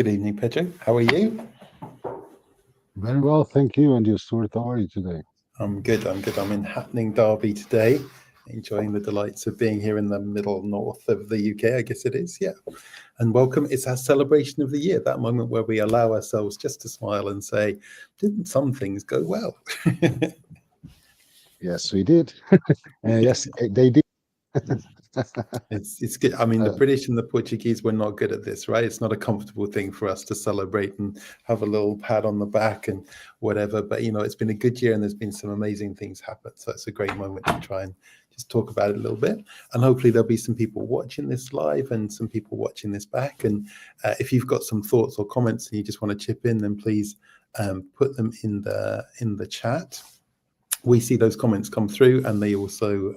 Good evening, Pedro. How are you? Very well, thank you. And you, Stuart, how are you today? I'm good. I'm good. I'm in happening Derby today, enjoying the delights of being here in the middle north of the UK, I guess it is. Yeah. And welcome. It's our celebration of the year, that moment where we allow ourselves just to smile and say, didn't some things go well? Yes, we did. And yes, they did. It's good. I mean, the Uh, British and the Portuguese were not good at this, right? It's not a comfortable thing for us to celebrate and have a little pat on the back and whatever. But it's been a good year and there's been some amazing things happen. So it's a great moment to try and just talk about it a little bit. And hopefully there'll be some people watching this live and some people watching this back. And if you've got some thoughts or comments and you just want to chip in, then please put them in the chat. We see those comments come through, and they also,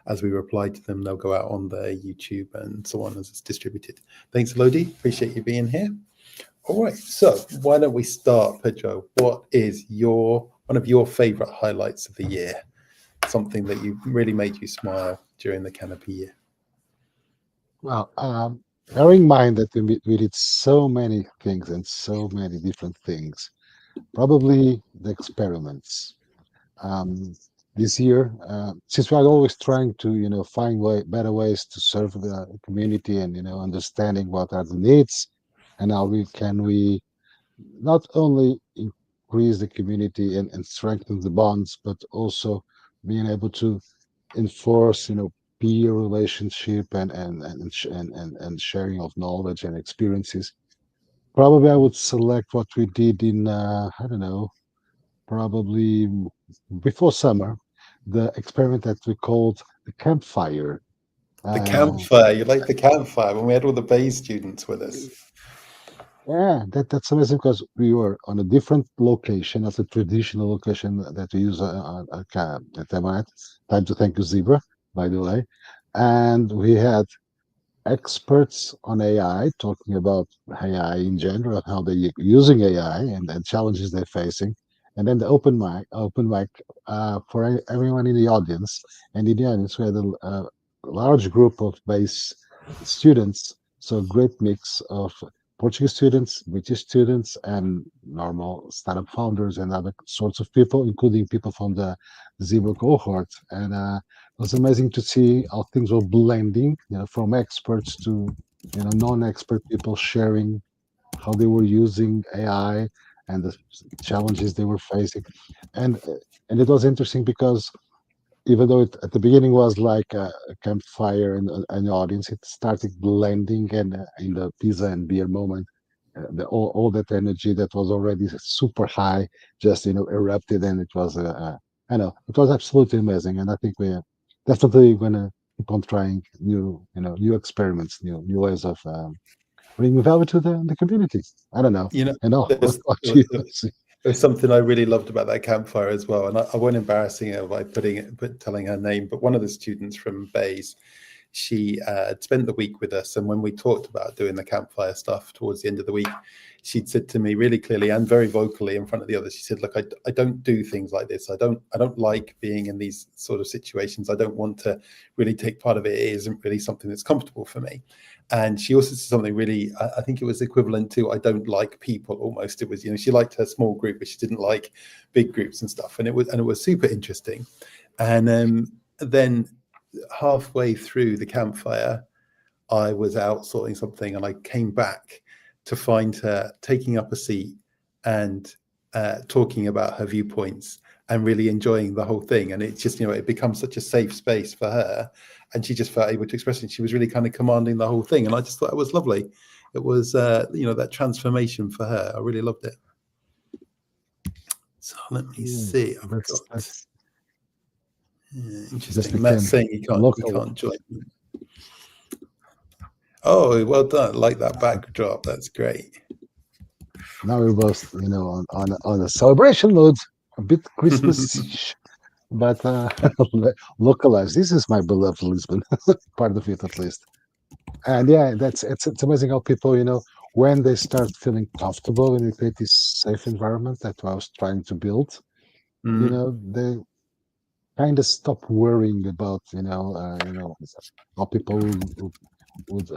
as we reply to them, they'll go out on the YouTube and so on as it's distributed. Thanks, Lodi. Appreciate you being here. All right, so why don't we start, Pedro? What is one of your favorite highlights of the year? Something that really made you smile during the Canopy year? well, bearing in mind that we did so many things and so many different things, probably the experiments. Um, this year, since we are always trying to, find better ways to serve the community and, understanding what are the needs and how we not only increase the community and strengthen the bonds, but also being able to enforce, peer relationship and sharing of knowledge and experiences. Probably I would select what we did in I don't know, probably before summer, the experiment that we called the campfire. The Uh, campfire. You like the campfire when we had all the Bay students with us? Yeah, that's amazing because we were on a different location, as a traditional location that we use at Temat. Time to thank you, Zebra, by the way. And we had experts on AI talking about AI in general, how they're using AI and challenges they're facing. And then the open mic for everyone in the audience. And in the audience, we had a large group of base students. So a great mix of Portuguese students, British students, and normal startup founders and other sorts of people, including people from the Zebra cohort. And it was amazing to see how things were blending, from experts to non-expert people sharing how they were using AI and the challenges they were facing, and and it was interesting because even though it at the beginning was like a campfire and an audience, it started blending, and in the pizza and beer moment, all that energy that was already super high just erupted, and it was I know it was absolutely amazing, and I think we're definitely gonna keep on trying new experiments, new ways of bringing value to the community. I don't know. You know, And what there's, about there you? was there's something I really loved about that campfire as well, and I won't embarrassing her by telling her name. But one of the students from Bays, she had spent the week with us, and when we talked about doing the campfire stuff towards the end of the week, she'd said to me really clearly and very vocally in front of the others, she said, look, I don't do things like this. I don't like being in these sort of situations. I don't want to really take part of it. It isn't really something that's comfortable for me. And she also said something really, I think it was equivalent to I don't like people almost. It was, she liked her small group, but she didn't like big groups and stuff. And it was super interesting. And then halfway through the campfire, I was out sorting something and I came back to find her taking up a seat and talking about her viewpoints and really enjoying the whole thing. And it just, it becomes such a safe space for her. And she just felt able to express it. She was really kind of commanding the whole thing. And I just thought it was lovely. It was, that transformation for her. I really loved it. So let me Yeah, see. I've that's got that's just interesting. Matt's again saying he local. can't join. Oh, well done. Like that backdrop. That's great. Now we're both, on a celebration mode, a bit Christmas, but localized. This is my beloved Lisbon, part of it at least. And yeah, it's amazing how people, when they start feeling comfortable and we create this safe environment that I was trying to build, Mm. they kind of stop worrying about, how people would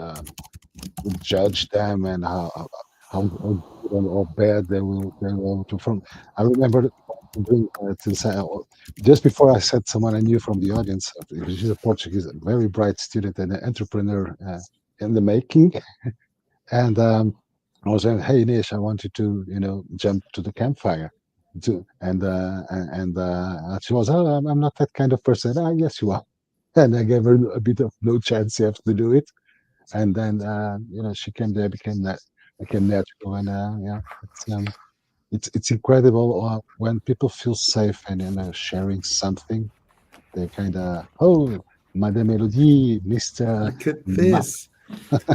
judge them and how good or bad they will perform. I remember doing to say, just before I said someone I knew from the audience, she's a Portuguese, a very bright student and an entrepreneur in the making. And I was saying, "Hey, Nish, I want you to, jump to the campfire." And she was, "Oh, I'm not that kind of person." "Ah, yes, you are." And I gave her a bit of no chance. You have to do it. And then, she came there, became natural, and yeah, it's incredible when people feel safe and sharing something. They kind of, "Oh, Madame Elodie, Mister." Look at this.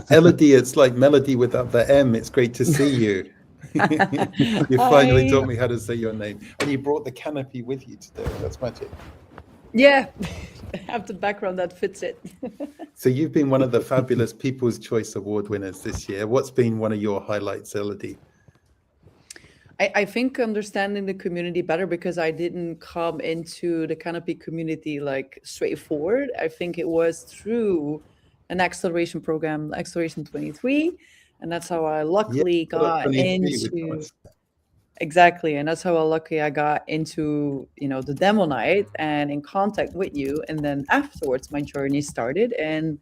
Elodie, it's like melody without the M. It's great to see you. You finally I taught me how to say your name. And you brought the canopy with you today. That's magic. Yeah, I have the background that fits it. So you've been one of the fabulous People's Choice Award winners this year. What's been one of your highlights, Elodie? I think understanding the community better because I didn't come into the Canopy community like straightforward. I think it was through an acceleration program, Acceleration 23, and that's how I Yeah, luckily got up got 23 with into us. exactly, and that's how lucky I got into the demo night and in contact with you, and then afterwards my journey started. And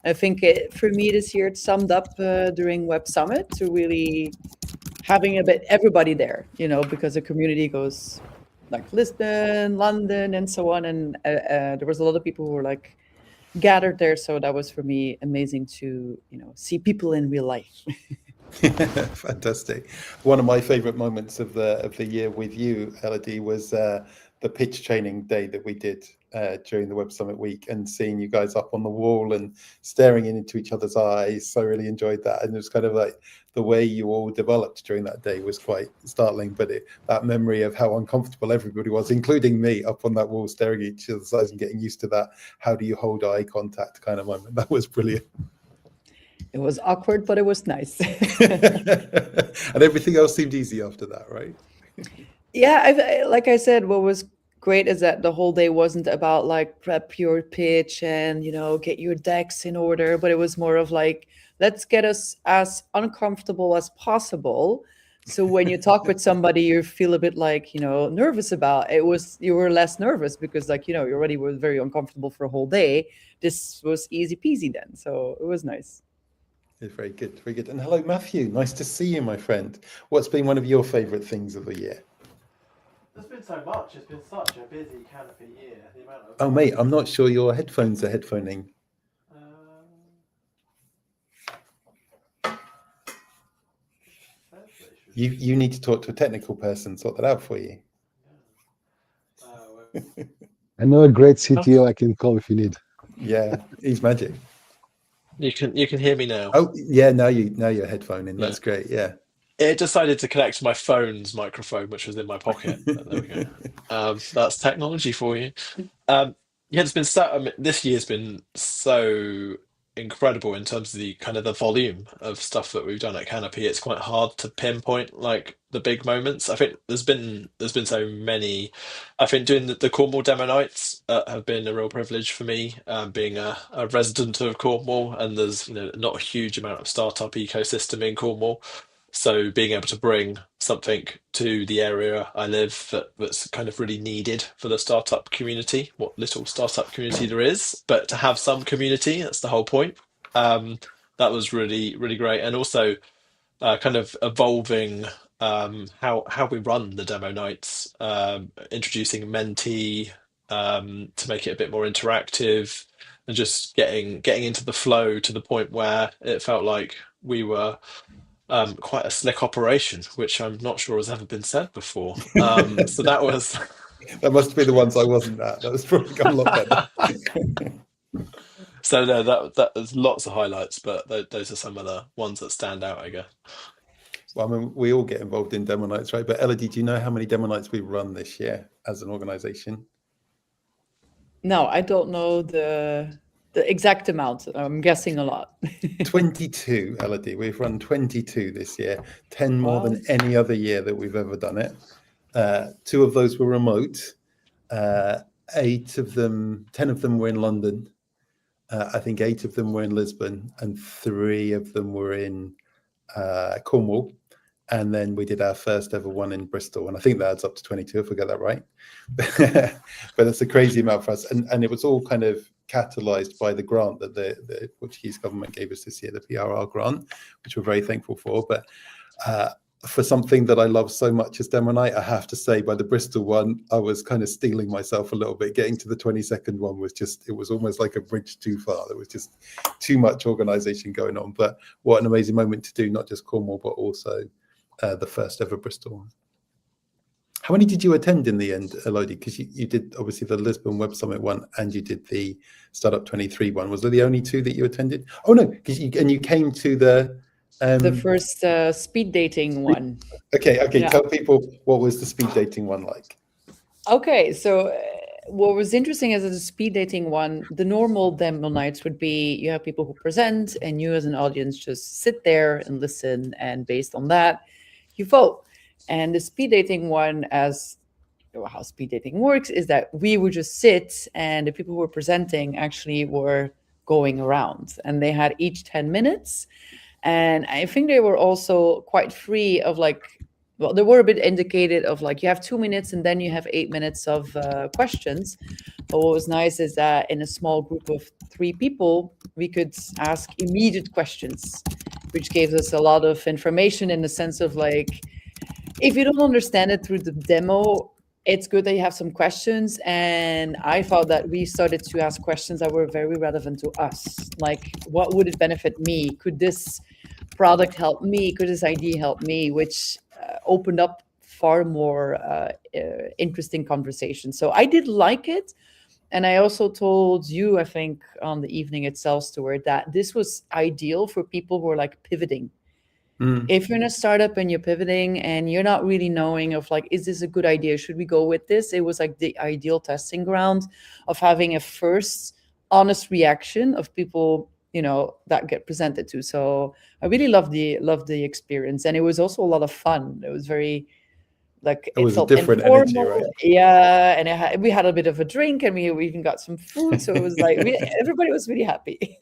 I think for me this year it summed up during Web Summit to really having a bit everybody there, because the community goes like Lisbon, London, and so on, and there was a lot of people who were like gathered there. So that was for me amazing to see people in real life. Fantastic. One of my favorite moments of the year with you, Elodie, was the pitch training day that we did during the Web Summit week, and seeing you guys up on the wall and staring into each other's eyes. So I really enjoyed that. And it was kind of like the way you all developed during that day was quite startling, but that memory of how uncomfortable everybody was, including me, up on that wall staring at each other's eyes and getting used to that how do you hold eye contact kind of moment, that was brilliant. It was awkward, but it was nice. And everything else seemed easy after that, right? Yeah, like I said, what was great is that the whole day wasn't about like prep your pitch and get your decks in order, but it was more of like let's get us as uncomfortable as possible. So when you talk with somebody, you feel a bit like nervous about it. You were less nervous because like you already were very uncomfortable for a whole day. This was easy peasy then, so it was nice. It's very good, very good. And hello, Matthew. Nice to see you, my friend. What's been one of your favourite things of the year? There's been so much. It's been such a busy Canopy year. The amount of Oh, mate, I'm not sure your headphones are headphoning. says they should You need to talk to a technical person, sort that out for you. I know a great CTO I can call if you need. Yeah, he's magic. You can hear me now. Oh, yeah, now you're headphoning. Yeah. That's great. Yeah. It decided to connect to my phone's microphone, which was in my pocket. But there we go. That's technology for you. Yeah, it's been this year's been so incredible in terms of the kind of the volume of stuff that we've done at Canopy. It's quite hard to pinpoint like the big moments. I think there's been so many. I think doing the Cornwall demo nights have been a real privilege for me, being a resident of Cornwall, and there's not a huge amount of startup ecosystem in Cornwall. So being able to bring something to the area I live that's kind of really needed for the startup community, what little startup community there is, but to have some community, that's the whole point. Um, that was really, really great. And also kind of evolving how we run the demo nights, introducing Mentee to make it a bit more interactive, and just getting into the flow to the point where it felt like we were quite a slick operation, which I'm not sure has ever been said before. So that was That must be the ones I wasn't at. That was probably gone a lot better. so no, that there's lots of highlights, but those are some of the ones that stand out, I guess. Well, I mean, we all get involved in demo nights, right? But Elodie, do you know how many demo nights we've run this year as an organisation? No, I don't know the exact amount. I'm guessing a lot. 22, Elodie. We've run 22 this year, 10 more Wow. than any other year that we've ever done it. 2 of those were remote. 10 of them were in London. I think 8 of them were in Lisbon, and 3 of them were in Cornwall, and then we did our first ever one in Bristol, and I think that adds up to 22 if I get that right. But it's a crazy amount for us, and it was all kind of catalyzed by the grant that the Portuguese government gave us this year, the PRR grant, which we're very thankful for. But for something that I love so much as Demo Night, I have to say, by the Bristol one, I was kind of stealing myself a little bit. Getting to the 22nd one was just, it was almost like a bridge too far. There was just too much organisation going on. But what an amazing moment to do, not just Cornwall, but also the first ever Bristol one. How many did you attend in the end, Elodie? Because you did obviously the Lisbon Web Summit one, and you did the Startup 23 one. Was there the only two that you attended? Oh no, because you came to the first speed dating one. Okay. Yeah. Tell people, what was the speed dating one like? Okay, so what was interesting is that the speed dating one, the normal demo nights would be you have people who present, and you as an audience just sit there and listen, and based on that, you vote. And the speed dating one, as how speed dating works, is that we would just sit, and the people who were presenting actually were going around, and they had each 10 minutes. And I think they were also quite free of well, they were a bit indicated of you have 2 minutes and then you have 8 minutes of questions. But what was nice is that in a small group of 3 people, we could ask immediate questions, which gave us a lot of information in the sense of if you don't understand it through the demo, it's good that you have some questions. And I thought that we started to ask questions that were very relevant to us. What would it benefit me? Could this product help me? Could this idea help me? Which opened up far more interesting conversations. So I did like it. And I also told you, I think, on the evening itself, Stuart, that this was ideal for people who are pivoting. If you're in a startup and you're pivoting and you're not really knowing of is this a good idea? Should we go with this? It was the ideal testing ground of having a first honest reaction of people, that get presented to. So I really loved the experience. And it was also a lot of fun. It was very it was felt a different informal. energy, right? Yeah. And we had a bit of a drink, and we even got some food. So it was everybody was really happy.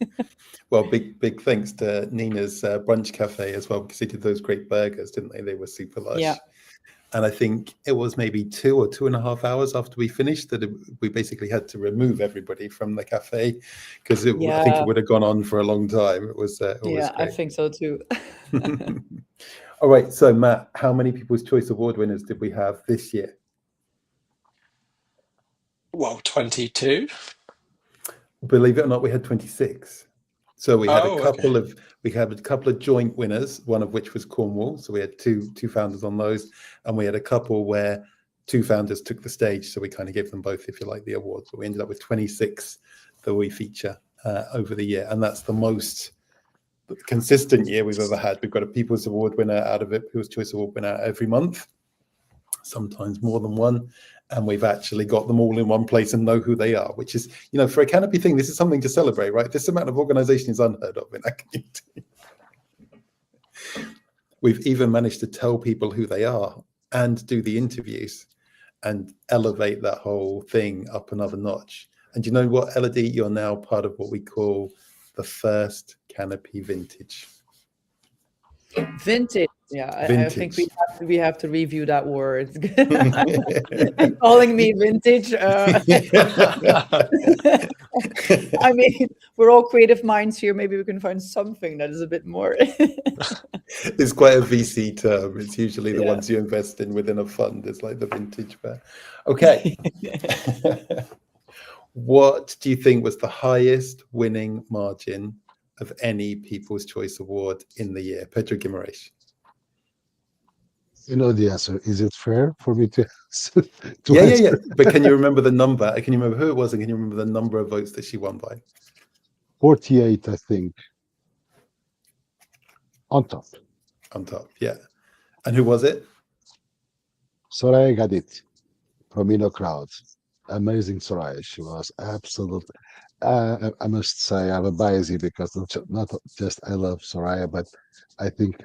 Well, big thanks to Nina's Brunch Cafe as well, because they did those great burgers, didn't they? They were super lush. Yeah. And I think it was maybe 2 or 2.5 hours after we finished that we basically had to remove everybody from the cafe, because I think it would have gone on for a long time. It was Yeah, great. I think so too. All right, so Matt, how many People's Choice Award winners did we have this year? Well, 22. Believe it or not, we had 26. So we had Oh, a couple of joint winners, one of which was Cornwall. So we had two founders on those, and we had a couple where 2 founders took the stage. So we kind of gave them both, if you like, the awards. But we ended up with 26 that we feature over the year, and that's the most consistent year we've ever had. We've got a People's Award winner out of it, People's Choice Award winner every month, sometimes more than one. And we've actually got them all in one place and know who they are, which is, for a Canopy thing, this is something to celebrate, right? This amount of organization is unheard of in that community. We've even managed to tell people who they are and do the interviews and elevate that whole thing up another notch. And you know what, Elodie? You're now part of what we call the first Canopy vintage. Vintage. Yeah, Vintage. I think we have to review that word. And calling me vintage. I mean, we're all creative minds here. Maybe we can find something that is a bit more. It's quite a VC term. It's usually the ones you invest in within a fund. It's like the vintage bear. Okay. What do you think was the highest winning margin of any People's Choice Award in the year? Pedro Guimarães. You know the answer. Is it fair for me to answer? Yeah. But can you remember the number? Can you remember who it was? And can you remember the number of votes that she won by? 48, I think. On top, yeah. And who was it? Soraya got it from InnoCrowd. Amazing Soraya. She was absolute. I must say I have a bias here because not just I love Soraya, but I think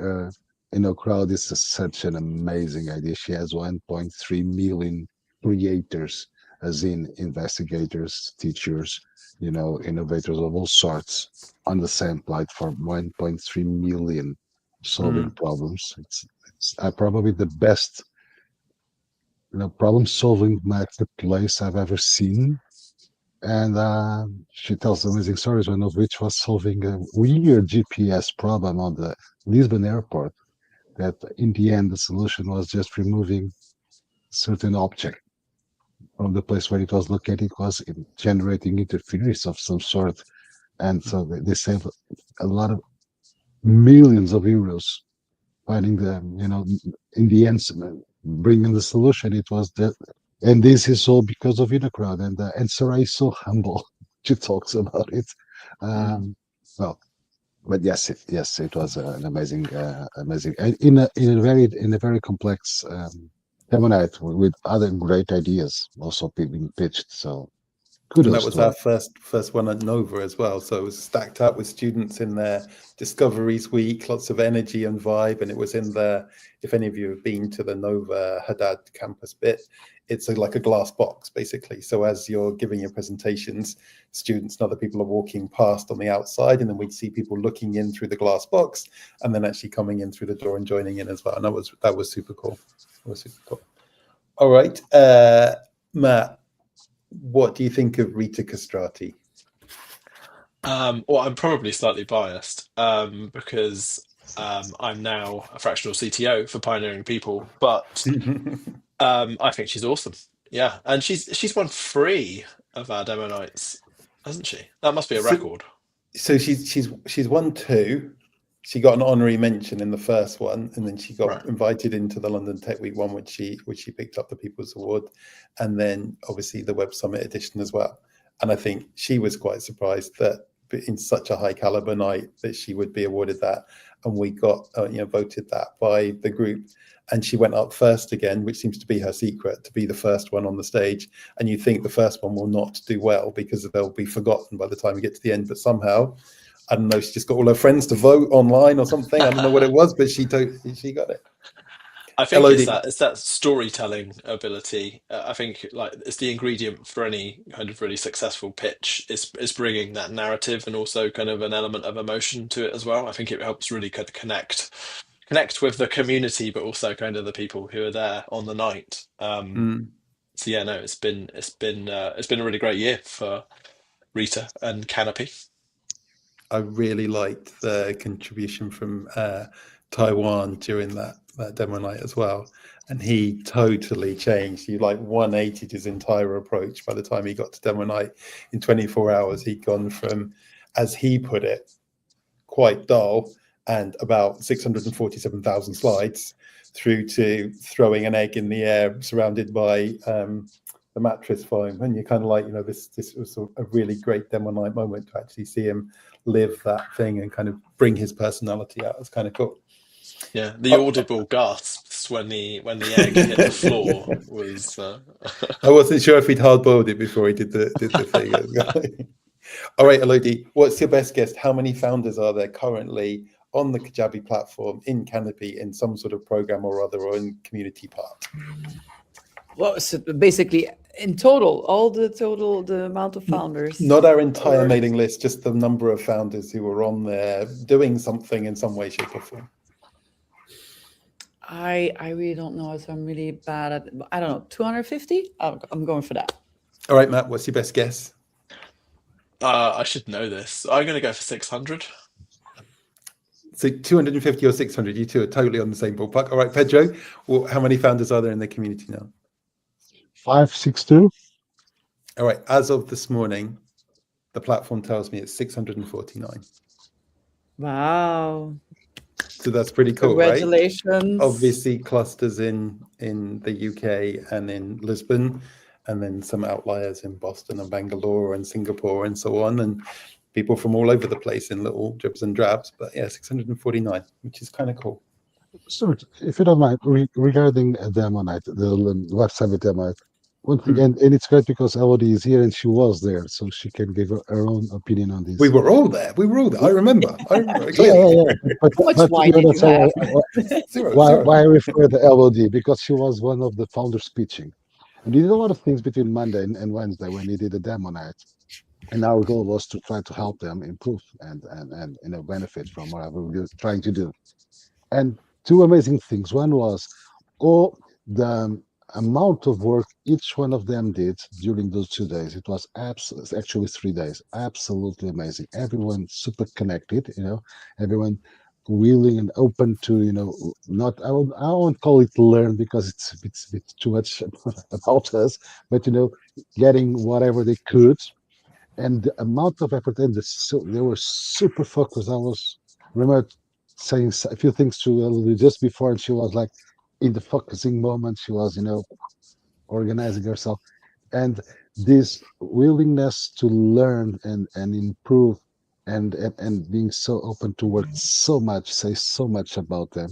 InnoCrowd is such an amazing idea. She has 1.3 million creators, as in investigators, teachers, innovators of all sorts on the same platform. 1.3 million solving problems. It's probably the best problem solving marketplace I've ever seen. And she tells amazing stories, one of which was solving a weird GPS problem on the Lisbon airport. That in the end, the solution was just removing certain object from the place where it was located. It was generating interference of some sort. And so they saved a lot of millions of euros finding in the end, bringing the solution. It was that, and this is all because of Unicron. And Sarah is so humble. She talks about it. Well, but yes, it was an amazing, and in a very complex demo night with other great ideas also being pitched. So And kudos that was to our her. first one at Nova as well. So it was stacked up with students in their Discoveries Week, lots of energy and vibe. And it was in there. If any of you have been to the Nova Haddad campus bit, it's like a glass box, basically. So as you're giving your presentations, students and other people are walking past on the outside, and then we'd see people looking in through the glass box and then actually coming in through the door and joining in as well. And that was super cool. That was super cool. All right, Matt, what do you think of Rita Castrati? Well, I'm probably slightly biased because I'm now a fractional CTO for Pioneering People, but I think she's awesome. Yeah, and she's won 3 of our demo nights, hasn't she? That must be a So, record. so she's won 2. She got an honorary mention in the first one, and then she got Right. invited into the London Tech Week one, which she picked up the People's Award, and then obviously the Web Summit edition as well. And I think she was quite surprised that in such a high caliber night that she would be awarded that, and we got voted that by the group, and she went up first again, which seems to be her secret, to be the first one on the stage. And you think the first one will not do well because they'll be forgotten by the time we get to the end, but somehow, I don't know, she just got all her friends to vote online or something. I don't know what it was, but she got it. I think LOD. it's that storytelling ability. I think like it's the ingredient for any kind of really successful pitch. Is bringing that narrative and also kind of an element of emotion to it as well. I think it helps really kind of connect with the community, but also kind of the people who are there on the night. So yeah, no, it's been a really great year for Rita and Canopy. I really liked the contribution from Taiwan during that demo night as well. And he totally changed. He like 180'd his entire approach by the time he got to demo night. In 24 hours, he'd gone from, as he put it, quite dull and about 647,000 slides through to throwing an egg in the air surrounded by the mattress foam. And you're kind of like, this was a really great demo night moment to actually see him live that thing and kind of bring his personality out. It's kind of cool. Yeah, the audible gasps when the egg hit the floor was. I wasn't sure if he'd hard-boiled it before he did the thing. All right, Elodie, what's your best guess? How many founders are there currently on the Kajabi platform in Canopy in some sort of program or other, or in community part? Well, so basically, in total, the amount of founders. Not our entire mailing list, just the number of founders who are on there doing something in some way, shape, or form. I really don't know. So I'm really bad at. I don't know. 250. I'm going for that. All right, Matt, what's your best guess? I should know this. I'm going to go for 600. So 250 or 600, you two are totally on the same ballpark. All right, Pedro, well, how many founders are there in the community now? 562. All right, as of this morning, the platform tells me it's 649. Wow. So that's pretty cool, Congratulations. Right? Obviously, clusters in the UK and in Lisbon, and then some outliers in Boston and Bangalore and Singapore and so on, and people from all over the place in little dribs and drabs. But yeah, 649, which is kind of cool. So, if you don't mind, regarding a demo night, the Web Summit demo night, one thing, and it's great because Elodie is here and she was there, so she can give her own opinion on this. We were all there. I remember. Yeah. But, How much wine did you have? Why I refer to Elodie? Because she was one of the founders pitching. And he did a lot of things between Monday and Wednesday when he did the demo night. And our goal was to try to help them improve and benefit from whatever we were trying to do. And two amazing things. One was all the amount of work each one of them did during those 2 days. It was actually 3 days. Absolutely amazing. Everyone super connected, everyone willing and open to, not I won't call it learn because it's a bit too much about us, but getting whatever they could, and the amount of effort, and they were super focused. I was remember saying a few things to Elodie just before, and she was like in the focusing moment. She was, organizing herself, and this willingness to learn and improve, and being so open to work so much, say so much about them.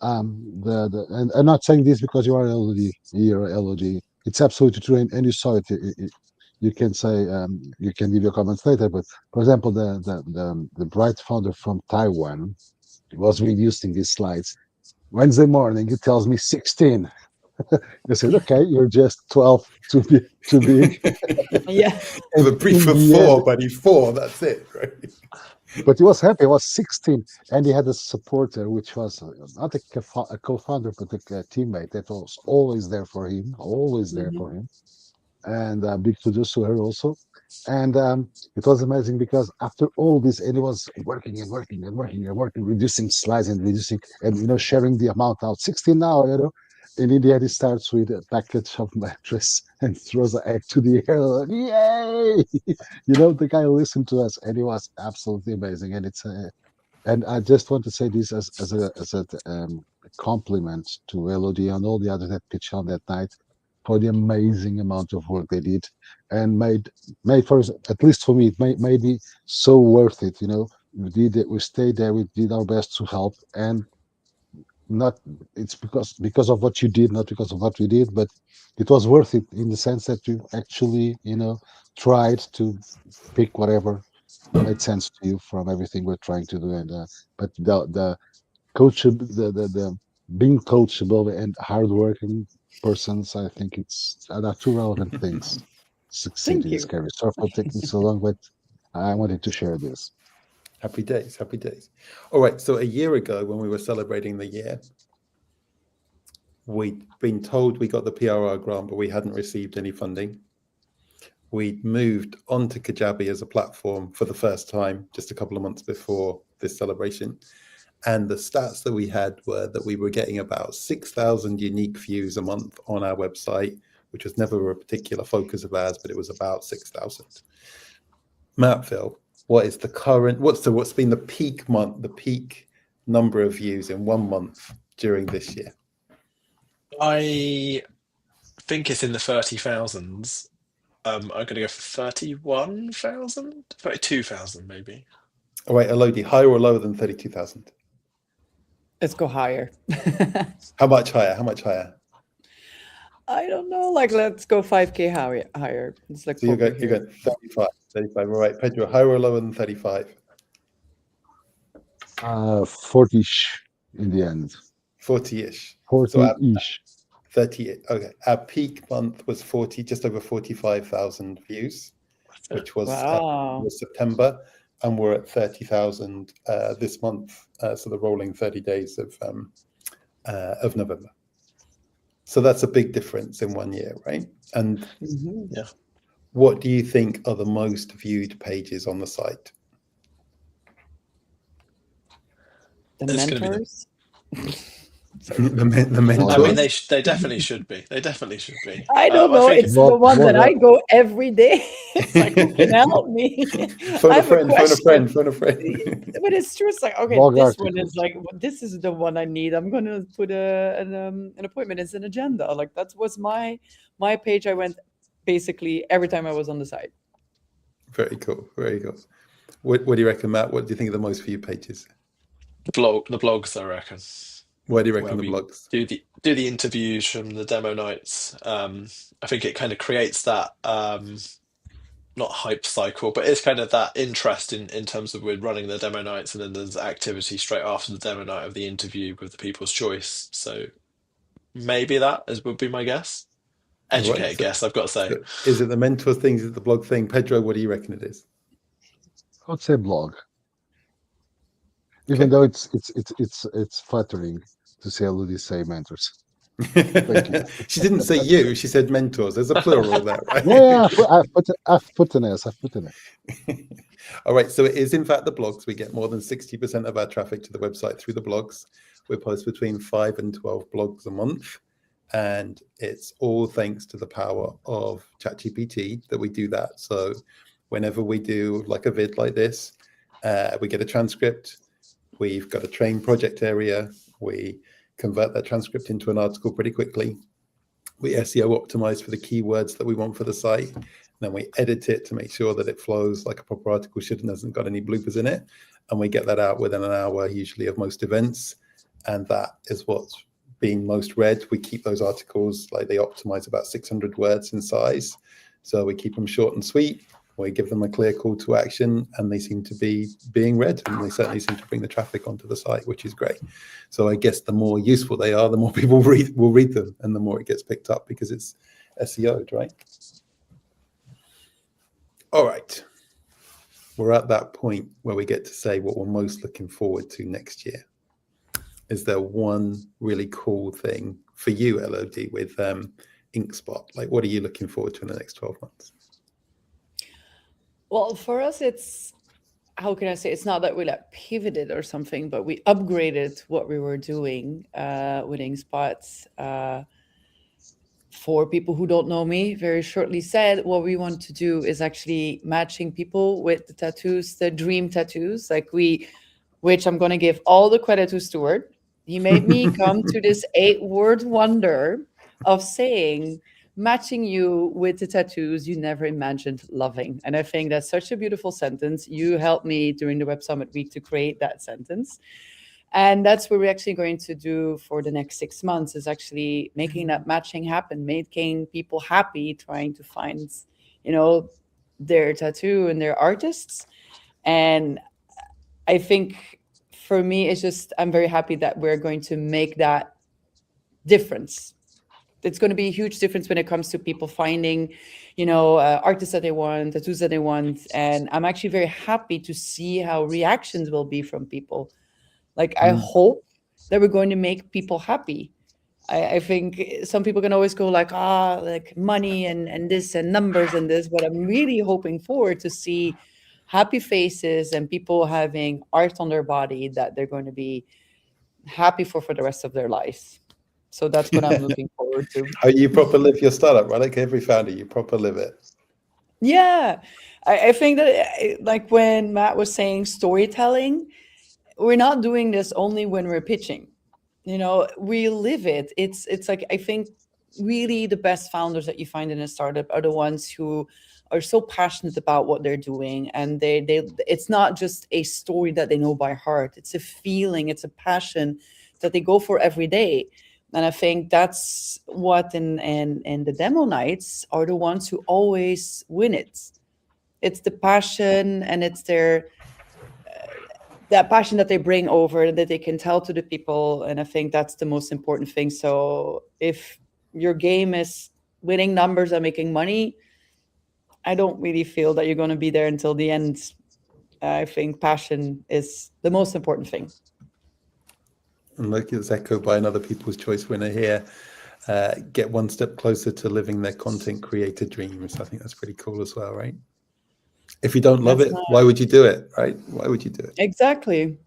The and I'm not saying this because you are LOD, you're LOD. It's absolutely true, and you saw it. You can say, you can give your comments later, but for example, the bright founder from Taiwan was reusing these slides. Wednesday morning, he tells me 16. I said, okay, you're just 12 too big. Yeah. The And brief in of the end, 4, buddy, 4. That's it, right? but he was happy. He was 16, and he had a supporter, which was not a co-founder, but a teammate that was always there for him, always there Mhm. for him. And big kudos to her also. And it was amazing because after all this, and it was working and working and working and working, reducing slides and reducing, and sharing the amount out. 16 now, And in the end, it starts with a package of mattress and throws an egg to the air. Like, yay! The guy listened to us, and it was absolutely amazing. And I just want to say this as a compliment to Elodie and all the others that pitched on that night for the amazing amount of work they did, and made for us, at least for me, it made me so worth it. We did it. We stayed there. We did our best to help, and not it's because of what you did, not because of what we did, but it was worth it in the sense that you actually, tried to pick whatever made sense to you from everything we're trying to do. And but the the being coachable and hardworking persons, I think it's are two relevant things to succeed Thank in this you. career. Sorry for taking so long, but I wanted to share this. Happy days, happy days. All right, so a year ago when we were celebrating the year, we'd been told we got the PRR grant, but we hadn't received any funding. We'd moved onto Kajabi as a platform for the first time just a couple of months before this celebration. And the stats that we had were that we were getting about 6,000 unique views a month on our website, which was never a particular focus of ours, but it was about 6,000. Phil, what's been the peak number of views in 1 month during this year? I think it's in the 30,000s. I'm going to go for 31,000, 32,000 maybe. All right, Elodie, higher or lower than 32,000? Let's go higher. How much higher? How much higher? I don't know. Like, let's go 5K higher. It's like So you're poker going here. 35. All right, Pedro, higher or lower than 35? 40-ish in the end. 40-ish. So 40-ish. 30. Okay, our peak month was just over 45,000 views, which was Wow. September, and we're at 30,000 this month. So the rolling 30 days of November. So that's a big difference in 1 year, right? And Yeah. what do you think are the most viewed pages on the site? The It's gonna be mentors. the mentors. I mean, they definitely should be. They definitely should be. I don't I know. think It's the one that I go every day. It's like, who can help me? Phone I a have a friend, phone a question. friend, phone a friend. But it's true. It's like, okay, Blog this one articles. is like, this is the one I need. I'm going to put an appointment. It's an agenda. Like, that was my page. I went basically every time I was on the site. Very cool. Very cool. What do you reckon, Matt? What do you think are the most viewed pages? the blogs, I reckon. Why do you Where reckon the we blogs? do the interviews from the demo nights. I think it kind of creates that not hype cycle, but it's kind of that interest in terms of we're running the demo nights, and then there's activity straight after the demo night of the interview with the people's choice. So maybe would be my guess. Educated Right, so, guess, I've got to say. so is it the mentor thing? Is it the blog thing? Pedro, what do you reckon it is? I would say blog. Even though it's flattering to see Elodie say mentors. Thank you. She didn't say you, she said mentors. There's a plural there, right? Yeah, I've put an S. I've put an S. All right, so it is in fact the blogs. We get more than 60% of our traffic to the website through the blogs. We post between 5 and 12 blogs a month, and it's all thanks to the power of ChatGPT that we do that. So whenever we do like a vid like this, we get a transcript. We've got a train project area. We convert that transcript into an article pretty quickly. We SEO optimize for the keywords that we want for the site. Then we edit it to make sure that it flows like a proper article should and hasn't got any bloopers in it. And we get that out within an hour, usually, of most events. And that is what's being most read. We keep those articles, like they optimize about 600 words in size. So we keep them short and sweet. We give them a clear call to action, and they seem to be being read, and they certainly seem to bring the traffic onto the site, which is great. So I guess the more useful they are, the more people will read them, and the more it gets picked up because it's SEO'd, right? All right. We're at that point where we get to say what we're most looking forward to next year. Is there one really cool thing for you, LOD, with InkSpot? Like, what are you looking forward to in the next 12 months? Well, for us, it's, how can I say, it's not that we like pivoted or something, but we upgraded what we were doing with InkSpot. For people who don't know me, very shortly said, what we want to do is actually matching people with the tattoos, the dream tattoos, which I'm going to give all the credit to Stuart. He made me come to this 8-word wonder of saying, matching you with the tattoos you never imagined loving. And I think that's such a beautiful sentence. You helped me during the Web Summit week to create that sentence. And that's what we're actually going to do for the next 6 months, is actually making that matching happen, making people happy, trying to find, their tattoo and their artists. And I think for me, it's just, I'm very happy that we're going to make that difference. It's going to be a huge difference when it comes to people finding, artists that they want, tattoos that they want. And I'm actually very happy to see how reactions will be from people. Like, I hope that we're going to make people happy. I think some people can always go like, like money and this and numbers and this, but I'm really hoping forward to see happy faces and people having art on their body that they're going to be happy for the rest of their lives. So that's what I'm looking forward to. How you proper live your startup, right? Like every founder, you proper live it. Yeah. I think that, like when Matt was saying storytelling, we're not doing this only when we're pitching. We live it. It's like, I think really the best founders that you find in a startup are the ones who are so passionate about what they're doing, and they it's not just a story that they know by heart. It's a feeling, it's a passion that they go for every day. And I think that's what in the demo nights are the ones who always win it. It's the passion, and it's that passion that they bring over, that they can tell to the people. And I think that's the most important thing. So if your game is winning numbers and making money, I don't really feel that you're going to be there until the end. I think passion is the most important thing. And like it's echoed by another People's Choice winner here. Get one step closer to living their content creator dreams. I think that's pretty cool as well, right? If you don't love it, why would you do it, right? Why would you do it? Exactly.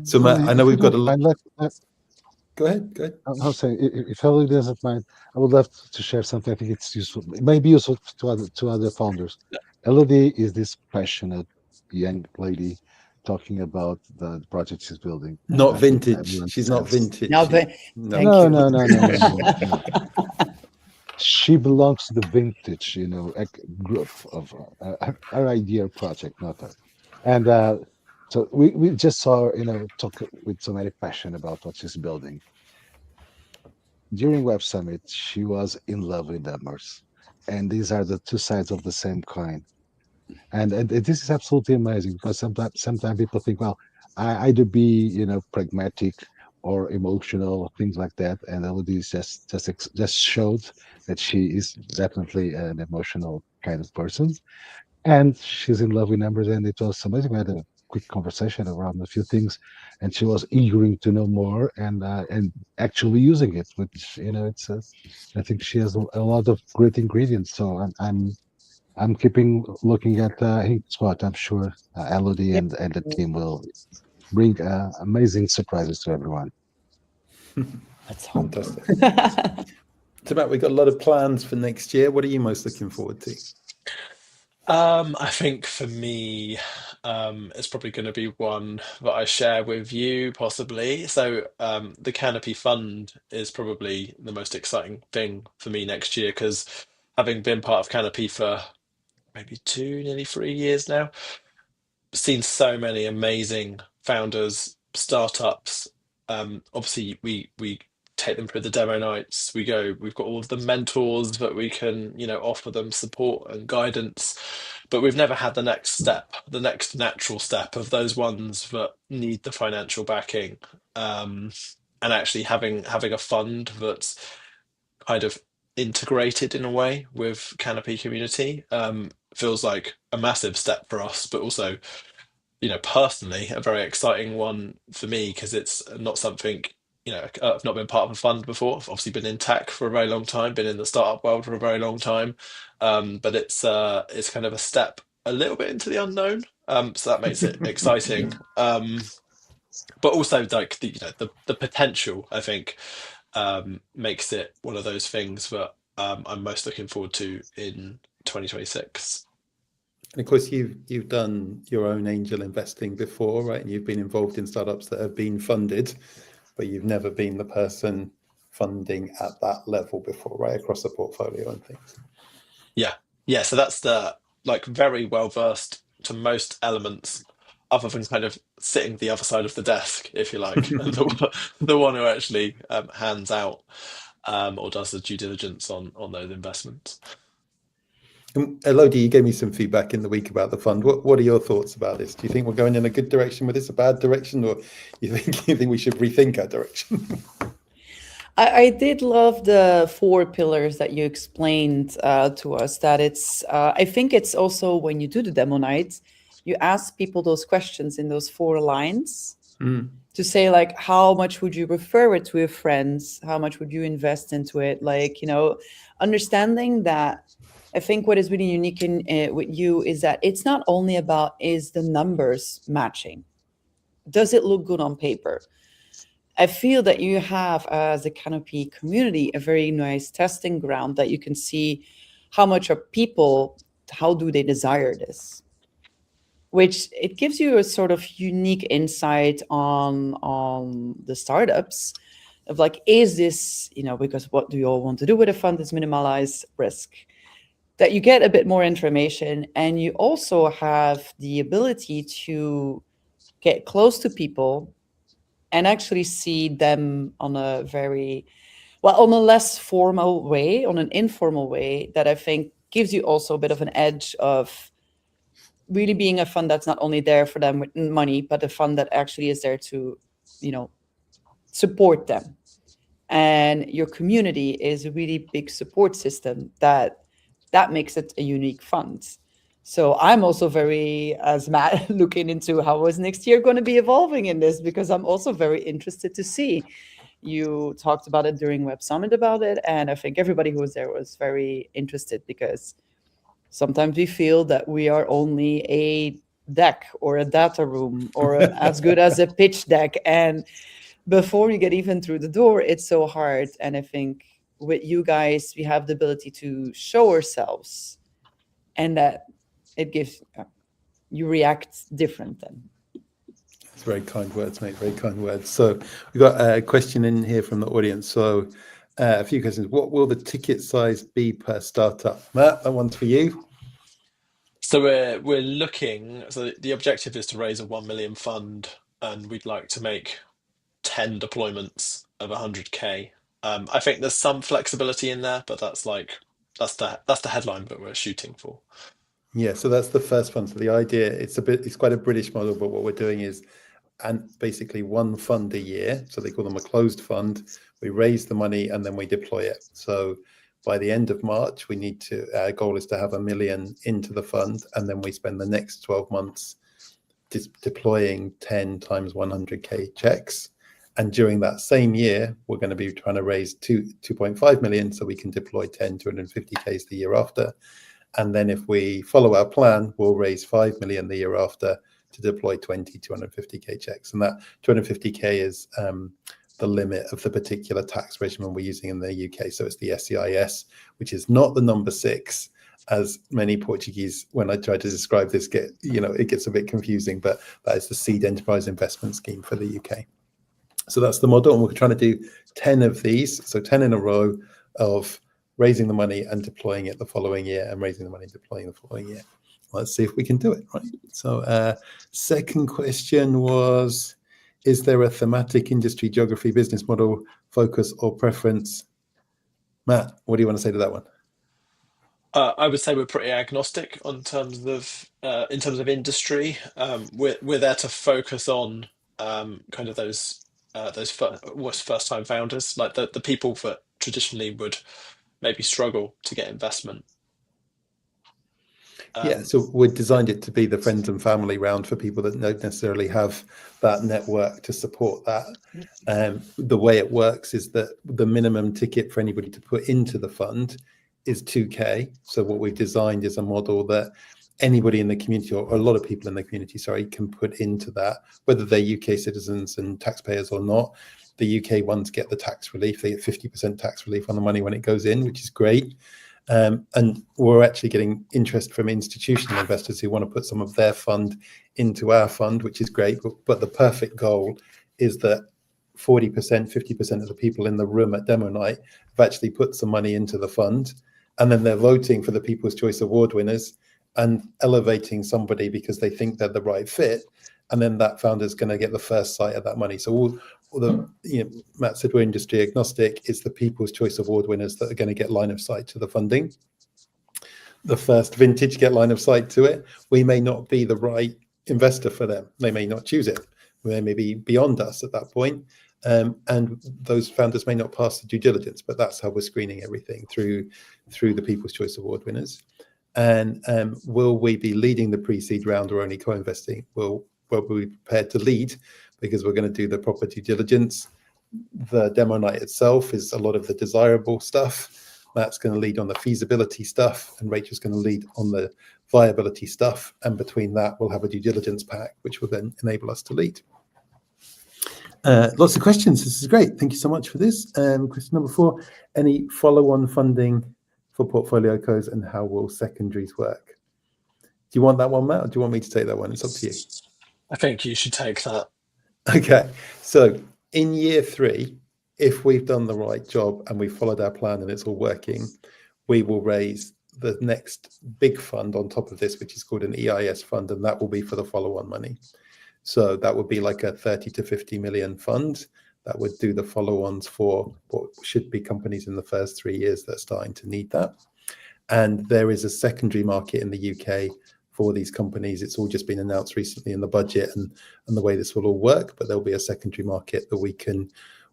So, Matt, I know we've got a lot. Go ahead. I'll say, if Elodie doesn't mind, I would love to share something. I think it's useful. It may be useful to other founders. Elodie is this passionate young lady talking about the project she's building. Not vintage. She's not vintage. No. She belongs to the vintage, group of our idea project, not her. And so we just saw her, talk with so many passion about what she's building. During Web Summit, she was in love with numbers, and these are the two sides of the same coin. And this is absolutely amazing, because sometimes people think, well, I either be pragmatic or emotional, things like that. And Elodie just showed that she is definitely an emotional kind of person, and she's in love with numbers. And it was amazing. We had quick conversation around a few things, and she was eager to know more and actually using it, which it's I think she has a lot of great ingredients. So I'm keeping looking at HinkSpot. I'm sure Elodie Yeah. and the team will bring amazing surprises to everyone. Let's hope. Fantastic. So, Matt, we've got a lot of plans for next year. What are you most looking forward to? I think for me, it's probably going to be one that I share with you, possibly. So, the Canopy Fund is probably the most exciting thing for me next year because having been part of Canopy for maybe two, nearly 3 years now, seen so many amazing founders, startups. Obviously, we take them through the demo nights. We've got all of the mentors that we can, offer them support and guidance. But we've never had the next step, the next natural step of those ones that need the financial backing. And actually having a fund that's kind of integrated in a way with Canopy community feels like a massive step for us, but also personally, a very exciting one for me because it's not something, I've not been part of a fund before. I've obviously been in tech for a very long time, been in the startup world for a very long time. But it's kind of a step a little bit into the unknown. So that makes it exciting. But also like the potential, I think, makes it one of those things that I'm most looking forward to in 2026. And of course, you've done your own angel investing before, right? And you've been involved in startups that have been funded, but you've never been the person funding at that level before, right? Across the portfolio and things. Yeah. So that's the like very well versed to most elements, other than kind of sitting the other side of the desk, if you like, and the one who actually hands out or does the due diligence on those investments. Elodie, you gave me some feedback in the week about the fund. What are your thoughts about this? Do you think we're going in a good direction with this, a bad direction, or you think we should rethink our direction? I did love the 4 pillars that you explained to us. That I think it's also when you do the demo nights, you ask people those questions in those 4 lines to say, like, how much would you refer it to your friends? How much would you invest into it? Like, understanding that. I think what is really unique with you is that it's not only about is the numbers matching. Does it look good on paper? I feel that you have, as a Canopy community, a very nice testing ground that you can see how much are people, how do they desire this? Which it gives you a sort of unique insight on the startups of like, is this, because what do you all want to do with a fund is minimize risk. That you get a bit more information, and you also have the ability to get close to people and actually see them on a on a less formal way, on an informal way, that I think gives you also a bit of an edge of really being a fund that's not only there for them with money, but a fund that actually is there to, support them. And your community is a really big support system that makes it a unique fund. So I'm also very, as Matt, looking into how is next year going to be evolving in this, because I'm also very interested to see. You talked about it during Web Summit about it, and I think everybody who was there was very interested, because sometimes we feel that we are only a deck or a data room or as good as a pitch deck, and before you get even through the door, it's so hard. And I think with you guys, we have the ability to show ourselves, and that it gives you react different then. It's very kind words, mate. Very kind words. So we've got a question in here from the audience. So a few questions. What will the ticket size be per startup? Matt, that one's for you. So we're looking. So the objective is to raise a 1 million fund, and we'd like to make 10 deployments of 100K. I think there's some flexibility in there, but that's the headline that we're shooting for. Yeah, so that's the first one. So the idea, it's quite a British model, but what we're doing is, and basically one fund a year. So they call them a closed fund. We raise the money and then we deploy it. So by the end of March, our goal is to have 1 million into the fund, and then we spend the next 12 months deploying 10 times 100k checks. And during that same year, we're going to be trying to raise 2.5 million so we can deploy 10 250Ks the year after. And then if we follow our plan, we'll raise 5 million the year after to deploy 20 250k checks. And that 250k is the limit of the particular tax regimen we're using in the UK. So it's the SEIS, which is not the number 6, as many Portuguese, when I try to describe this, it gets a bit confusing, but that is the Seed Enterprise Investment Scheme for the UK. So that's the model, and we're trying to do 10 of these, so 10 in a row of raising the money and deploying it the following year, and raising the money and deploying the following year. Let's see if we can do it, right? So second question was, is there a thematic industry, geography, business model, focus or preference? Matt, what do you want to say to that one? I would say we're pretty agnostic in terms of industry. We're there to focus on kind of those first time founders, like the people that traditionally would maybe struggle to get investment. Yeah, so we designed it to be the friends and family round for people that don't necessarily have that network to support that. The way it works is that the minimum ticket for anybody to put into the fund is 2k. So what we've designed is a model that anybody in the community, or a lot of people in the community, can put into that, whether they're UK citizens and taxpayers or not. The UK ones get the tax relief. They get 50% tax relief on the money when it goes in, which is great. And we're actually getting interest from institutional investors who want to put some of their fund into our fund, which is great. But the perfect goal is that 40%, 50% of the people in the room at demo night have actually put some money into the fund, and then they're voting for the People's Choice Award winners and elevating somebody because they think they're the right fit. And then that founder's going to get the first sight of that money. So Matt said we're industry agnostic. It's the People's Choice Award winners that are going to get line of sight to the funding. The first vintage get line of sight to it. We may not be the right investor for them. They may not choose it. They may be beyond us at that point. And those founders may not pass the due diligence, but that's how we're screening everything through the People's Choice Award winners. And will we be leading the pre-seed round or only co-investing? We'll be prepared to lead because we're going to do the proper due diligence. The demo night itself is a lot of the desirable stuff. Matt's going to lead on the feasibility stuff, and Rachel's going to lead on the viability stuff. And between that, we'll have a due diligence pack, which will then enable us to lead. Lots of questions. This is great. Thank you so much for this. Question number 4, any follow-on funding for portfolio codes, and how will secondaries work? Do you want that one, Matt, or do you want me to take that one? It's up to you. I think you should take that. Okay. So in year 3, if we've done the right job and we've followed our plan and it's all working, we will raise the next big fund on top of this, which is called an EIS fund, and that will be for the follow-on money. So that would be like a 30 to 50 million fund that would do the follow-ons for what should be companies in the first 3 years that are starting to need that. And there is a secondary market in the UK for these companies. It's all just been announced recently in the budget and the way this will all work, but there'll be a secondary market that we can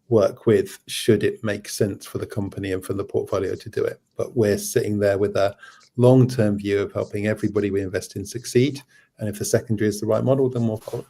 work with should it make sense for the company and for the portfolio to do it. But we're sitting there with a long-term view of helping everybody we invest in succeed. And if the secondary is the right model, then we'll follow.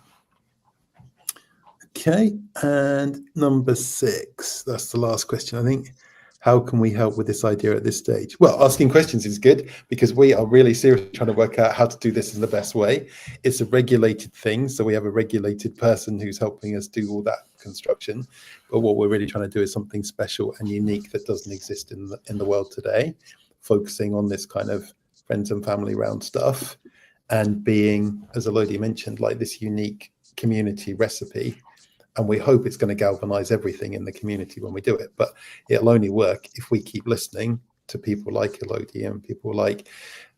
Okay, and number 6, that's the last question, I think. How can we help with this idea at this stage? Well, asking questions is good because we are really seriously trying to work out how to do this in the best way. It's a regulated thing, so we have a regulated person who's helping us do all that construction. But what we're really trying to do is something special and unique that doesn't exist in the world today, focusing on this kind of friends and family round stuff and being, as Elodie mentioned, like this unique community recipe. And we hope it's going to galvanize everything in the community when we do it. But it'll only work if we keep listening to people like Elodie and people like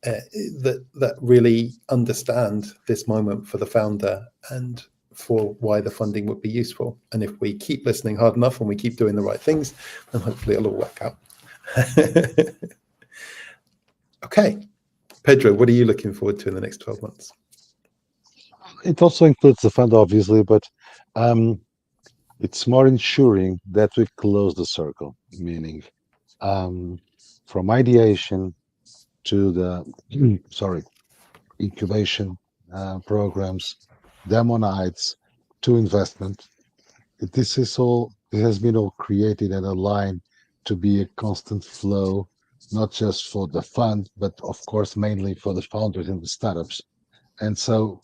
that really understand this moment for the founder and for why the funding would be useful. And if we keep listening hard enough and we keep doing the right things, then hopefully it'll all work out. Okay. Pedro, what are you looking forward to in the next 12 months? It also includes the fund, obviously, but it's more ensuring that we close the circle, meaning from ideation to the incubation programs, demo nights to investment. This is all, it has been all created and aligned to be a constant flow, not just for the fund, but of course, mainly for the founders and the startups. And so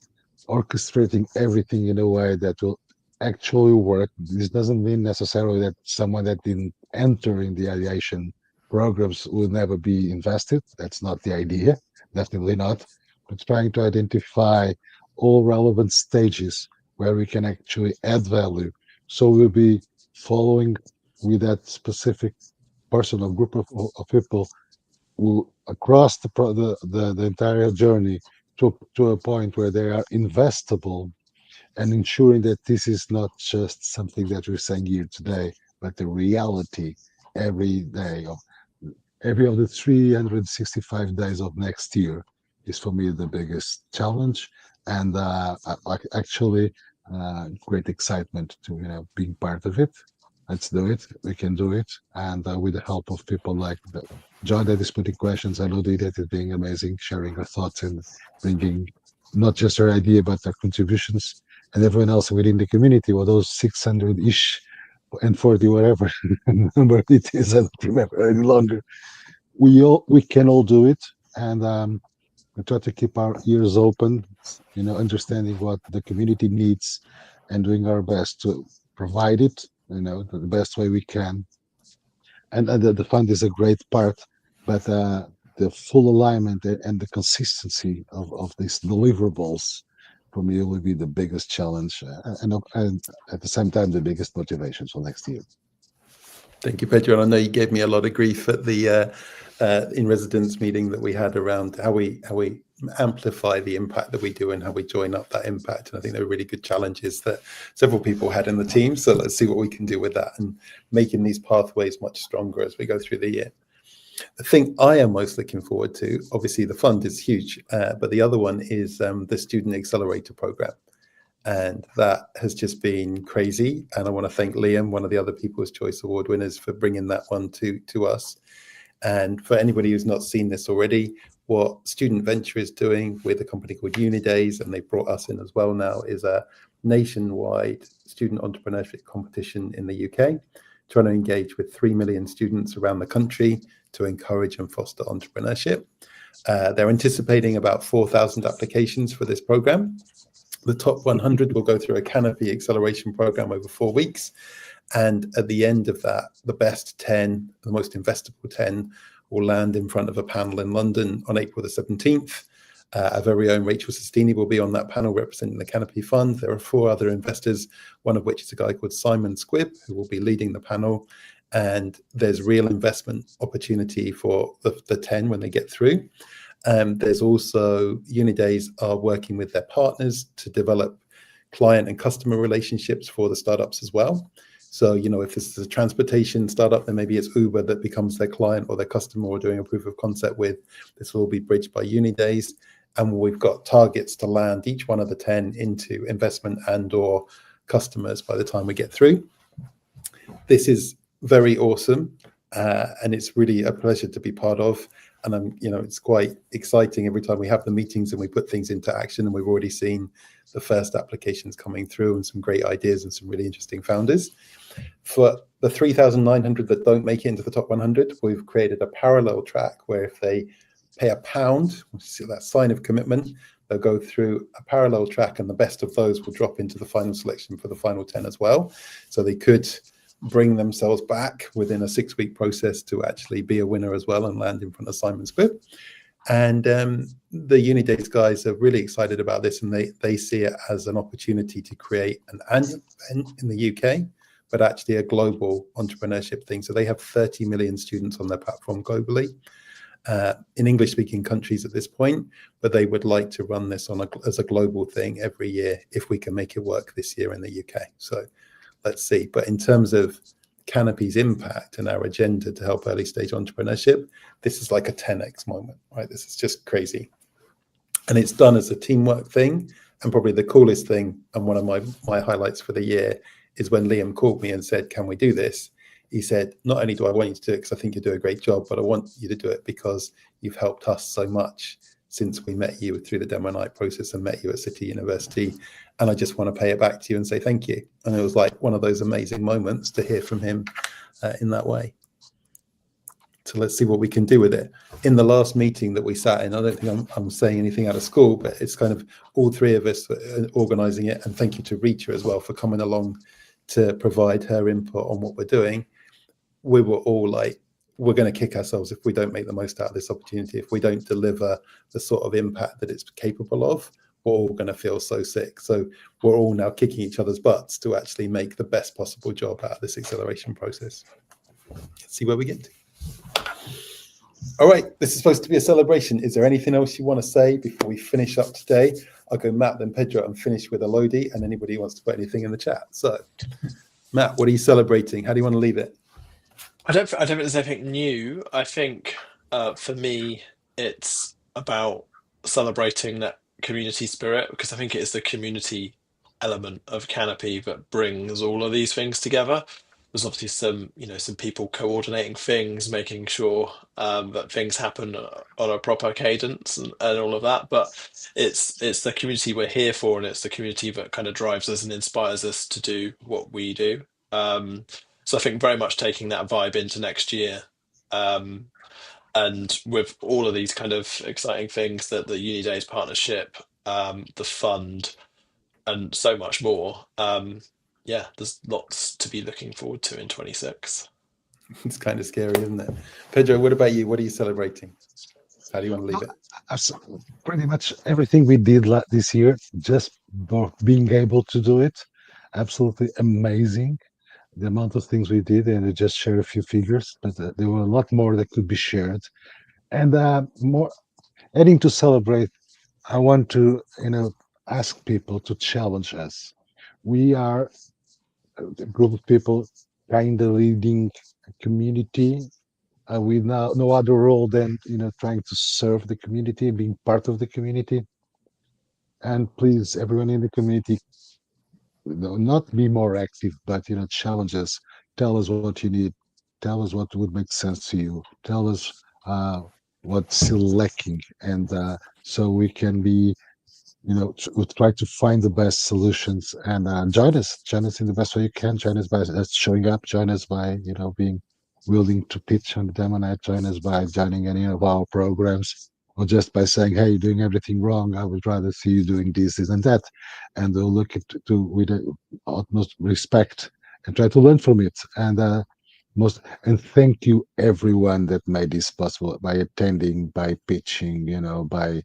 orchestrating everything in a way that will actually work. This doesn't mean necessarily that someone that didn't enter in the ideation programs will never be invested. That's not the idea, definitely not. But trying to identify all relevant stages where we can actually add value. So we'll be following with that specific person or group of people who across the entire journey to a point where they are investable, and ensuring that this is not just something that we're saying here today, but the reality every day of every of the 365 days of next year is for me the biggest challenge, and actually great excitement to being part of it. Let's do it. We can do it, and with the help of people like John that is putting questions. I know that is being amazing, sharing her thoughts and bringing not just her idea but her contributions, and everyone else within the community, or those 600-ish and 40 whatever number it is. I don't remember any longer. We can all do it, and we try to keep our ears open, understanding what the community needs and doing our best to provide it, the best way we can. And the fund is a great part, but the full alignment and the consistency of these deliverables for me will be the biggest challenge, and at the same time the biggest motivation for next year. Thank you, Pedro. And I know you gave me a lot of grief at the in residence meeting that we had around how we amplify the impact that we do and how we join up that impact. And I think there are really good challenges that several people had in the team. So let's see what we can do with that and making these pathways much stronger as we go through the year. The thing I am most looking forward to, obviously the fund is huge, but the other one is the Student Accelerator Program. And that has just been crazy. And I want to thank Liam, one of the other People's Choice Award winners, for bringing that one to us. And for anybody who's not seen this already, what Student Venture is doing with a company called Unidays, and they brought us in as well now, is a nationwide student entrepreneurship competition in the UK, trying to engage with 3 million students around the country to encourage and foster entrepreneurship. They're anticipating about 4,000 applications for this program. The top 100 will go through a Canopy acceleration program over 4 weeks. And at the end of that, the best 10, the most investable 10, will land in front of a panel in London on April the 17th. Our very own Rachel Sestini will be on that panel representing the Canopy Fund. There are 4 other investors, one of which is a guy called Simon Squibb, who will be leading the panel. And there's real investment opportunity for the 10 when they get through. There's also Unidays are working with their partners to develop client and customer relationships for the startups as well. So, if this is a transportation startup, then maybe it's Uber that becomes their client or their customer or doing a proof of concept with. This will all be bridged by Unidays. And we've got targets to land each one of the 10 into investment and or customers by the time we get through. This is very awesome. And it's really a pleasure to be part of. And it's quite exciting every time we have the meetings and we put things into action, and we've already seen the first applications coming through and some great ideas and some really interesting founders. For the 3,900 that don't make it into the top 100, we've created a parallel track where if they pay £1, see that sign of commitment, they'll go through a parallel track, and the best of those will drop into the final selection for the final 10 as well. So they could bring themselves back within a 6-week process to actually be a winner as well and land in front of Simon Squibb. And the Unidays guys are really excited about this, and they see it as an opportunity to create an annual event in the UK, but actually a global entrepreneurship thing. So they have 30 million students on their platform globally, in English-speaking countries at this point, but they would like to run this as a global thing every year if we can make it work this year in the UK. So let's see. But in terms of Canopy's impact and our agenda to help early stage entrepreneurship, this is like a 10x moment, right? This is just crazy. And it's done as a teamwork thing. And probably the coolest thing, and one of my highlights for the year, is when Liam called me and said, can we do this? He said, not only do I want you to do it because I think you do a great job, but I want you to do it because you've helped us so much since we met you through the demo night process and met you at City University. And I just want to pay it back to you and say thank you. And it was like one of those amazing moments to hear from him in that way. So let's see what we can do with it. In the last meeting that we sat in, I don't think I'm saying anything out of school, but it's kind of all three of us organising it. And thank you to Rita as well for coming along to provide her input on what we're doing. We were all like, we're going to kick ourselves if we don't make the most out of this opportunity. If we don't deliver the sort of impact that it's capable of, we're all going to feel so sick. So we're all now kicking each other's butts to actually make the best possible job out of this acceleration process. Let's see where we get to. All right, this is supposed to be a celebration. Is there anything else you want to say before we finish up today? I'll go Matt, then Pedro, and finish with Elodie, and anybody who wants to put anything in the chat. So, Matt, what are you celebrating? How do you want to leave it? I don't think there's anything new. I think for me, it's about celebrating that community spirit, because I think it is the community element of Canopy that brings all of these things together. There's obviously some people coordinating things, making sure that things happen on a proper cadence and all of that. But it's the community we're here for, and it's the community that kind of drives us and inspires us to do what we do. So I think very much taking that vibe into next year, and with all of these kind of exciting things, that the Uni Days partnership, the fund, and so much more. Yeah, there's lots to be looking forward to in 26. It's kind of scary, isn't it? Pedro, what about you? What are you celebrating? How do you want to leave it? Pretty much everything we did this year, just for being able to do it, absolutely amazing. The amount of things we did, and I just share a few figures, but there were a lot more that could be shared. And more, adding to celebrate, I want to, ask people to challenge us. We are a group of people kind of leading a community with no other role than trying to serve the community, being part of the community. And please, everyone in the community, not be more active, but challenge us. Tell us what you need. Tell us what would make sense to you. Tell us what's still lacking, and so we can be we'll try to find the best solutions, and join us in the best way you can. Join us by showing up, join us by being willing to pitch on the demo night, join us by joining any of our programs, or just by saying, hey, you're doing everything wrong, I would rather see you doing this and that, and we'll look at to with the utmost respect and try to learn from it. And thank you everyone that made this possible, by attending, by pitching, by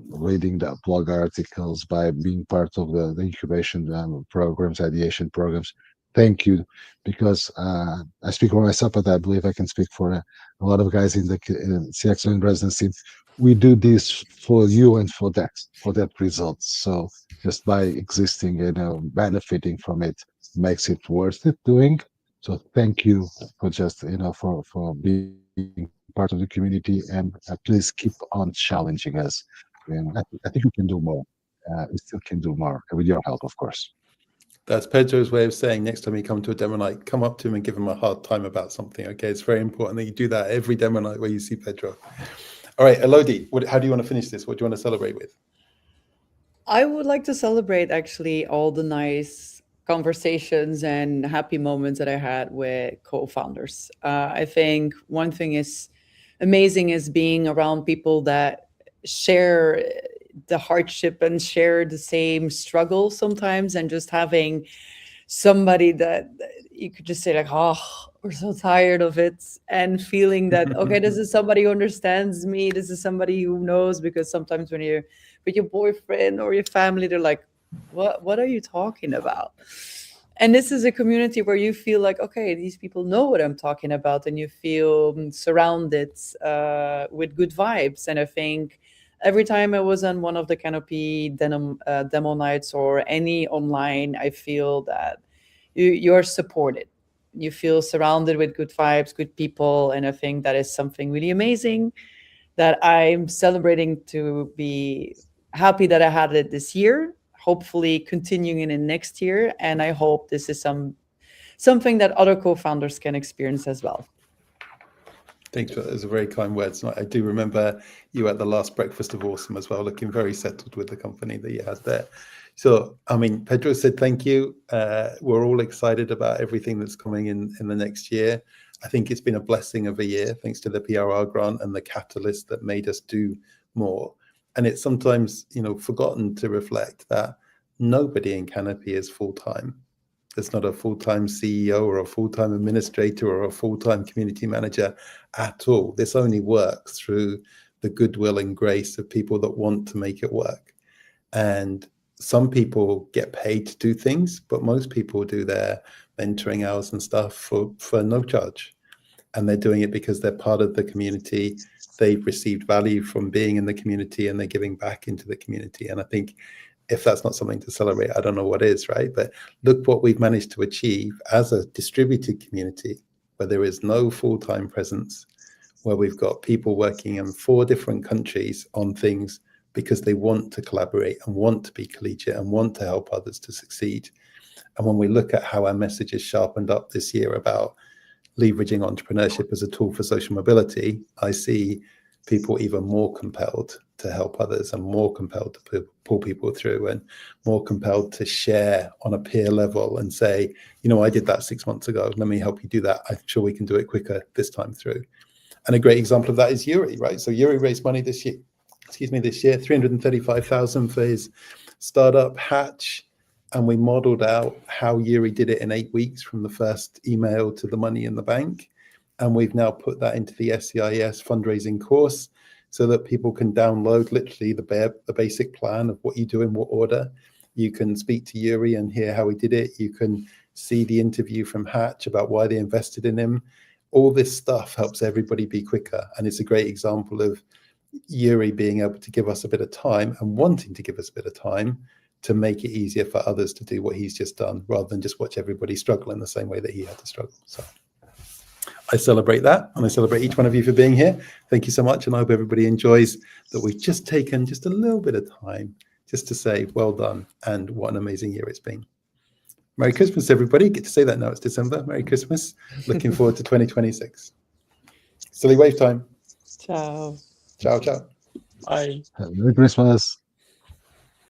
reading the blog articles, by being part of the incubation programs, ideation programs. Thank you, because I speak for myself, but I believe I can speak for a lot of guys in the CX in residency. We do this for you and for that result. So just by existing, benefiting from it makes it worth it doing. So thank you for just for being part of the community, and please keep on challenging us. And I think we can do more. We still can do more with your help, of course. That's Pedro's way of saying next time you come to a demo night, come up to him and give him a hard time about something. Okay, it's very important that you do that every demo night where you see Pedro. All right, Elodie, how do you want to finish this? What do you want to celebrate with? I would like to celebrate actually all the nice conversations and happy moments that I had with co-founders. I think one thing is amazing is being around people that share the hardship and share the same struggle sometimes, and just having somebody that you could just say like, oh, we're so tired of it, and feeling that, okay, this is somebody who understands me, this is somebody who knows, because sometimes when you're with your boyfriend or your family, they're like, what are you talking about? And this is a community where you feel like, okay, these people know what I'm talking about, and you feel surrounded with good vibes. And I think every time I was on one of the Canopy demo nights or any online, I feel that you're supported. You feel surrounded with good vibes, good people. And I think that is something really amazing that I'm celebrating, to be happy that I had it this year, hopefully continuing in next year. And I hope this is something that other co-founders can experience as well. Thanks for those very kind words. I do remember you at the last breakfast of Awesome as well, looking very settled with the company that you had there. So, I mean, Pedro said thank you. We're all excited about everything that's coming in the next year. I think it's been a blessing of a year, thanks to the PRR grant and the catalyst that made us do more. And it's sometimes, forgotten to reflect that nobody in Canopy is full-time. There's not a full-time CEO or a full-time administrator or a full-time community manager at all. This only works through the goodwill and grace of people that want to make it work. And some people get paid to do things, but most people do their mentoring hours and stuff for no charge. And they're doing it because they're part of the community. They've received value from being in the community and they're giving back into the community. And I think if that's not something to celebrate, I don't know what is, right? But look what we've managed to achieve as a distributed community where there is no full-time presence, where we've got people working in 4 different countries on things because they want to collaborate and want to be collegiate and want to help others to succeed. And when we look at how our message is sharpened up this year about leveraging entrepreneurship as a tool for social mobility, I see people even more compelled to help others and more compelled to pull people through and more compelled to share on a peer level and say, I did that 6 months ago. Let me help you do that. I'm sure we can do it quicker this time through. And a great example of that is Yuri, right? So Yuri raised money this year, 335,000 for his startup Hatch. And we modeled out how Yuri did it in 8 weeks from the first email to the money in the bank. And we've now put that into the SCIS fundraising course so that people can download literally the basic plan of what you do in what order. You can speak to Yuri and hear how he did it. You can see the interview from Hatch about why they invested in him. All this stuff helps everybody be quicker. And it's a great example of Yuri being able to give us a bit of time and wanting to give us a bit of time to make it easier for others to do what he's just done, rather than just watch everybody struggle in the same way that he had to struggle. So I celebrate that, and I celebrate each one of you for being here. Thank you so much, and I hope everybody enjoys that we've just taken just a little bit of time just to say well done and what an amazing year it's been. Merry Christmas, everybody. Get to say that now. It's December. Merry Christmas. Looking forward to 2026. Silly wave time. Ciao. Ciao, ciao. Bye. Merry Christmas.